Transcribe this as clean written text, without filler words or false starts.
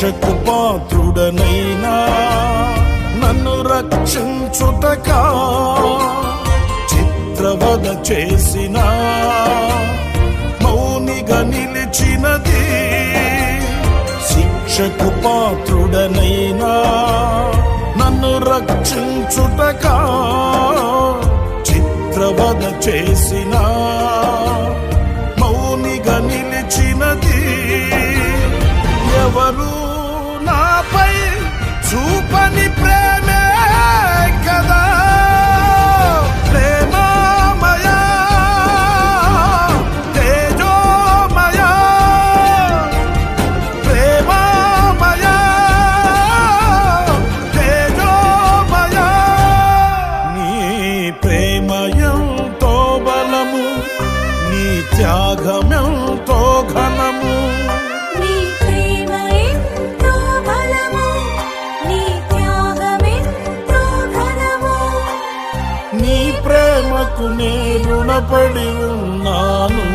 శిక్షకు పాత్రుడనైనా నన్ను రక్షించుటకా చిత్రవద చేసిన మౌనిగా నిలిచినది. శిక్షకు పాత్రుడనైనా నన్ను రక్షించుటకా చిత్రవద చేసిన మౌనిగా నిలిచినది. ఎవరు నాపై చూపని ప్రేమే కదా ప్రేమమయా తేజోమయా ప్రేమమయా తేజోమయా. నీ ప్రేమయంతో బలము, నీ త్యాగమెంతో ఘనము. నీ ప్రేమకు నే రుణపడి ఉన్నాను.